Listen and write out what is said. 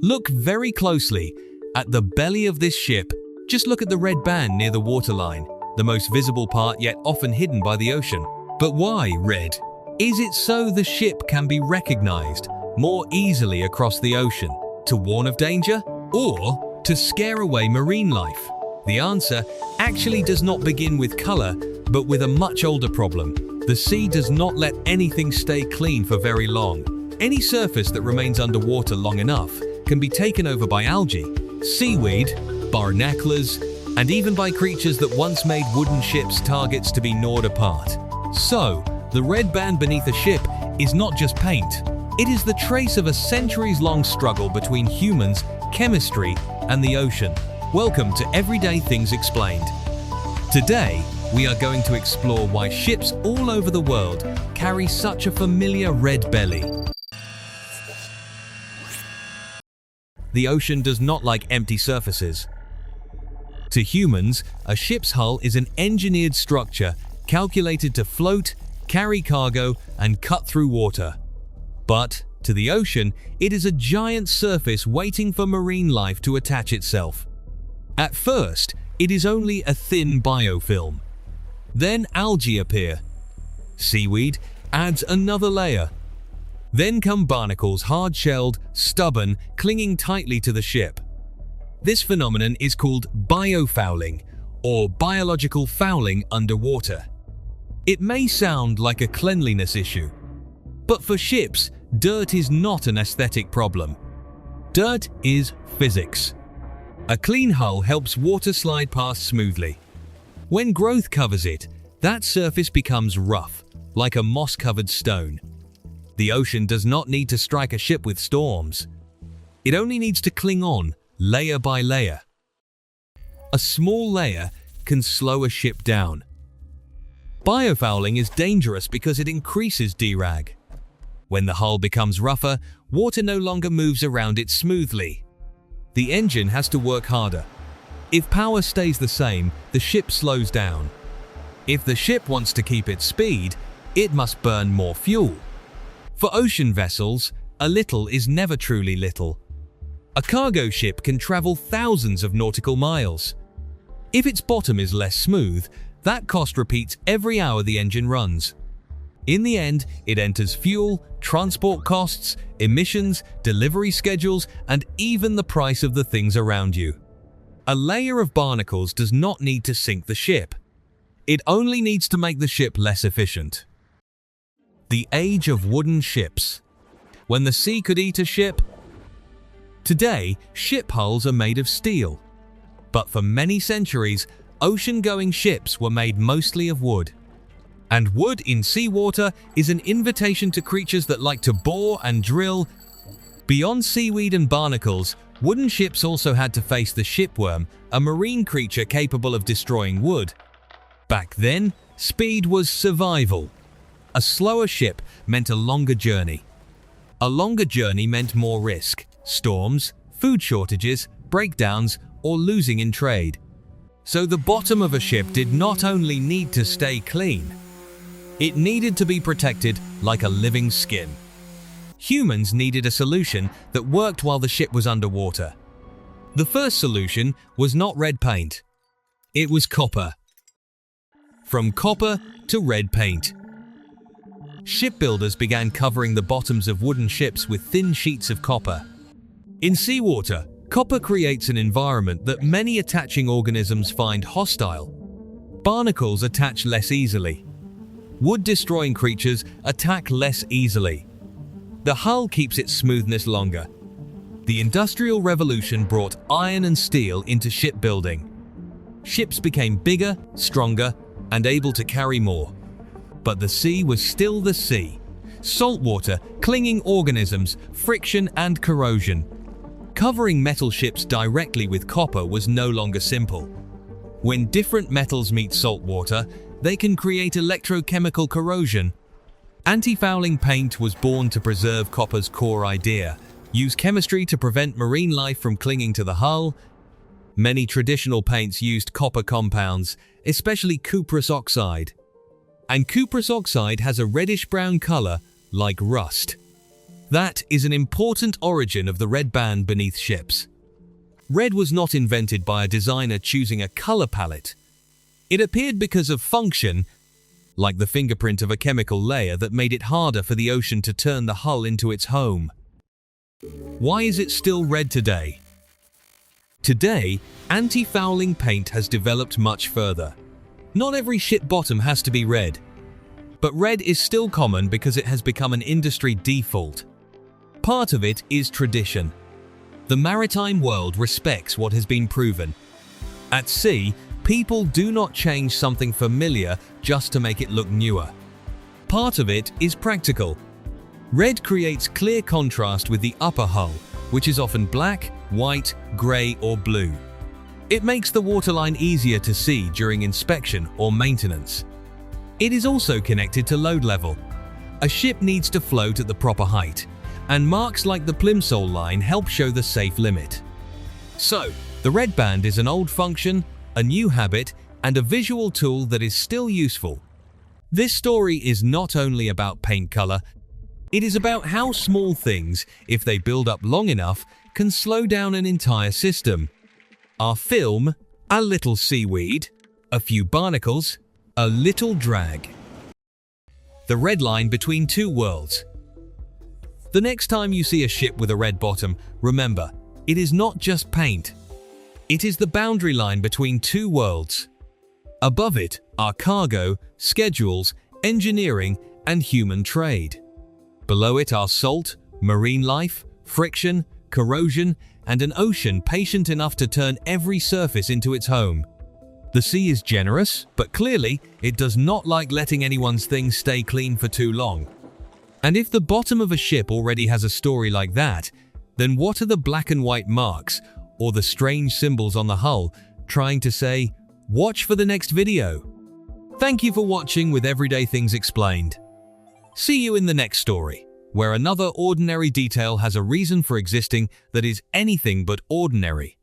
Look very closely at the belly of this ship. Just look at the red band near the waterline, the most visible part yet often hidden by the ocean. But why red? Is it so the ship can be recognized more easily across the ocean, to warn of danger, or to scare away marine life? The answer actually does not begin with color, but with a much older problem. The sea does not let anything stay clean for very long. Any surface that remains underwater long enough can be taken over by algae, seaweed, barnacles, and even by creatures that once made wooden ships targets to be gnawed apart. So, the red band beneath a ship is not just paint. It is the trace of a centuries-long struggle between humans, chemistry, and the ocean. Welcome to Everyday Things Explained. Today, we are going to explore why ships all over the world carry such a familiar red belly. The ocean does not like empty surfaces. To humans, a ship's hull is an engineered structure calculated to float, carry cargo, and cut through water. But to the ocean, it is a giant surface waiting for marine life to attach itself. At first, it is only a thin biofilm. Then algae appear. Seaweed adds another layer. Then come barnacles, hard-shelled, stubborn, clinging tightly to the ship. This phenomenon is called biofouling, or biological fouling underwater. It may sound like a cleanliness issue, but for ships, dirt is not an aesthetic problem. Dirt is physics. A clean hull helps water slide past smoothly. When growth covers it, that surface becomes rough, like a moss-covered stone. The ocean does not need to strike a ship with storms. It only needs to cling on, layer by layer. A small layer can slow a ship down. Biofouling is dangerous because it increases drag. When the hull becomes rougher, water no longer moves around it smoothly. The engine has to work harder. If power stays the same, the ship slows down. If the ship wants to keep its speed, it must burn more fuel. For ocean vessels, a little is never truly little. A cargo ship can travel thousands of nautical miles. If its bottom is less smooth, that cost repeats every hour the engine runs. In the end, it enters fuel, transport costs, emissions, delivery schedules, and even the price of the things around you. A layer of barnacles does not need to sink the ship. It only needs to make the ship less efficient. The age of wooden ships. When the sea could eat a ship. Today, ship hulls are made of steel. But for many centuries, ocean-going ships were made mostly of wood. And wood in seawater is an invitation to creatures that like to bore and drill. Beyond seaweed and barnacles, wooden ships also had to face the shipworm, a marine creature capable of destroying wood. Back then, speed was survival. A slower ship meant a longer journey. A longer journey meant more risk, storms, food shortages, breakdowns, or losing in trade. So the bottom of a ship did not only need to stay clean, it needed to be protected like a living skin. Humans needed a solution that worked while the ship was underwater. The first solution was not red paint. It was copper. From copper to red paint. Shipbuilders began covering the bottoms of wooden ships with thin sheets of copper. In seawater, copper creates an environment that many attaching organisms find hostile. Barnacles attach less easily. Wood-destroying creatures attack less easily. The hull keeps its smoothness longer. The Industrial Revolution brought iron and steel into shipbuilding. Ships became bigger, stronger, and able to carry more. But the sea was still the sea. Saltwater, clinging organisms, friction and corrosion. Covering metal ships directly with copper was no longer simple. When different metals meet saltwater, they can create electrochemical corrosion. Anti-fouling paint was born to preserve copper's core idea. Use chemistry to prevent marine life from clinging to the hull. Many traditional paints used copper compounds, especially cuprous oxide. And cuprous oxide has a reddish-brown color, like rust. That is an important origin of the red band beneath ships. Red was not invented by a designer choosing a color palette. It appeared because of function, like the fingerprint of a chemical layer that made it harder for the ocean to turn the hull into its home. Why is it still red today? Today, anti-fouling paint has developed much further. Not every ship bottom has to be red, but red is still common because it has become an industry default. Part of it is tradition. The maritime world respects what has been proven. At sea, people do not change something familiar just to make it look newer. Part of it is practical. Red creates clear contrast with the upper hull, which is often black, white, grey or blue. It makes the waterline easier to see during inspection or maintenance. It is also connected to load level. A ship needs to float at the proper height, and marks like the plimsoll line help show the safe limit. So, the red band is an old function, a new habit, and a visual tool that is still useful. This story is not only about paint color, it is about how small things, if they build up long enough, can slow down an entire system. Our film, a little seaweed, a few barnacles, a little drag. The red line between two worlds. The next time you see a ship with a red bottom, remember, it is not just paint. It is the boundary line between two worlds. Above it are cargo, schedules, engineering, and human trade. Below it are salt, marine life, friction, corrosion, and an ocean patient enough to turn every surface into its home. The sea is generous, but clearly, it does not like letting anyone's things stay clean for too long. And if the bottom of a ship already has a story like that, then what are the black and white marks, or the strange symbols on the hull, trying to say, watch for the next video? Thank you for watching with Everyday Things Explained. See you in the next story, where another ordinary detail has a reason for existing that is anything but ordinary.